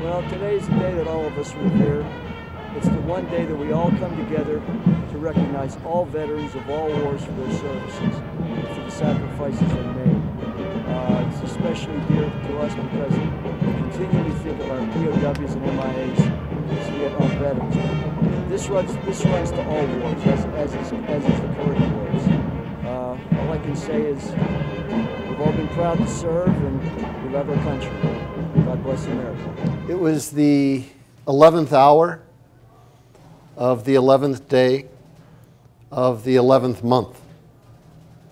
Well, today's the day that all of us revere. It's the one day that we all come together to recognize all veterans of all wars for their services, for the sacrifices they made. It's especially dear to us because we continually think of our POWs and MIAs as Vietnam veterans. This runs to all wars, as is the current wars. All I can say is we've all been proud to serve and we love our country. God bless America. It was the 11th hour of the 11th day of the 11th month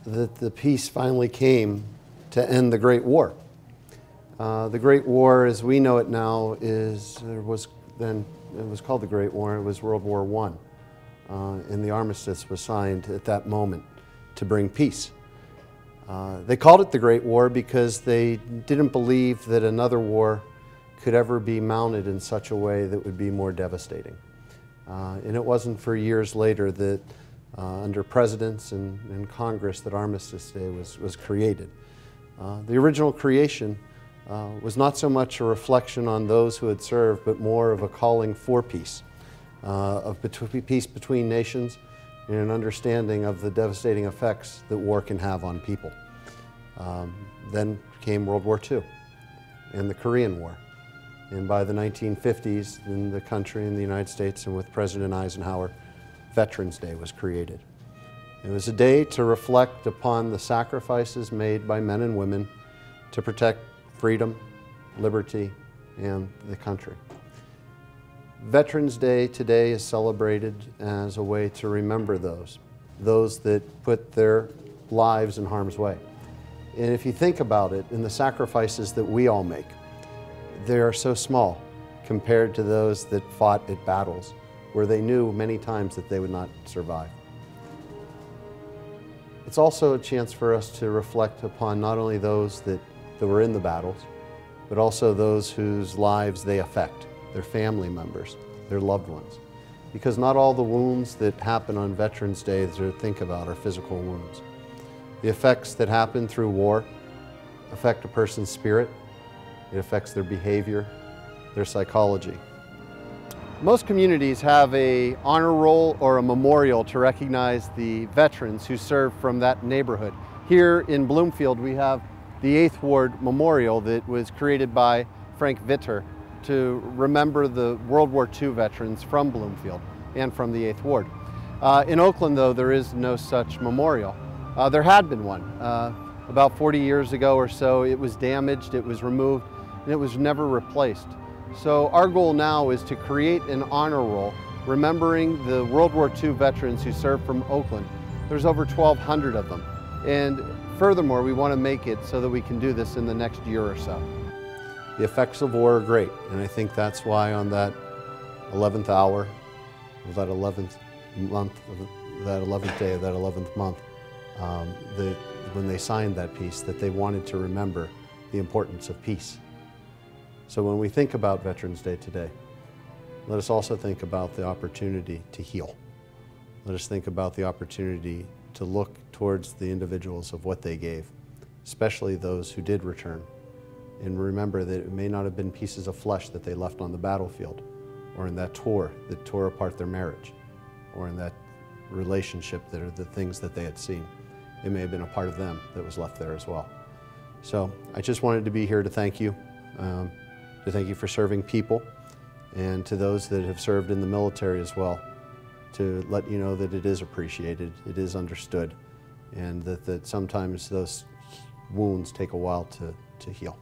that the peace finally came to end the Great War. The Great War, as we know it now, it was called the Great War. It was World War I, and the armistice was signed at that moment to bring peace. They called it the Great War because they didn't believe that another war could ever be mounted in such a way that would be more devastating. And it wasn't for years later that under presidents and Congress that Armistice Day was created. The original creation was not so much a reflection on those who had served, but more of a calling for peace, peace between nations, and an understanding of the devastating effects that war can have on people. Then came World War II and the Korean War. And by the 1950s, in the country, in the United States, and with President Eisenhower, Veterans Day was created. It was a day to reflect upon the sacrifices made by men and women to protect freedom, liberty, and the country. Veterans Day today is celebrated as a way to remember those that put their lives in harm's way. And if you think about it, in the sacrifices that we all make, they are so small compared to those that fought at battles where they knew many times that they would not survive. It's also a chance for us to reflect upon not only those that were in the battles, but also those whose lives they affect, their family members, their loved ones. Because not all the wounds that happen on Veterans Day to think about are physical wounds. The effects that happen through war affect a person's spirit. It affects their behavior, their psychology. Most communities have an honor roll or a memorial to recognize the veterans who served from that neighborhood. Here in Bloomfield, we have the 8th Ward Memorial that was created by Frank Vitter to remember the World War II veterans from Bloomfield and from the 8th Ward. In Oakland, though, there is no such memorial. There had been one. About 40 years ago or so, it was damaged, it was removed, and it was never replaced. So our goal now is to create an honor roll remembering the World War II veterans who served from Oakland. There's over 1,200 of them. And furthermore, we want to make it so that we can do this in the next year or so. The effects of war are great, and I think that's why on that 11th hour of that 11th month, that 11th day of that 11th month, when they signed that peace, that they wanted to remember the importance of peace. So when we think about Veterans Day today, let us also think about the opportunity to heal. Let us think about the opportunity to look towards the individuals of what they gave, especially those who did return. And remember that it may not have been pieces of flesh that they left on the battlefield, or in that tour that tore apart their marriage, or in that relationship that are the things that they had seen. It may have been a part of them that was left there as well. So I just wanted to be here to thank you for serving people, and to those that have served in the military as well, to let you know that it is appreciated, it is understood, and that sometimes those wounds take a while to heal.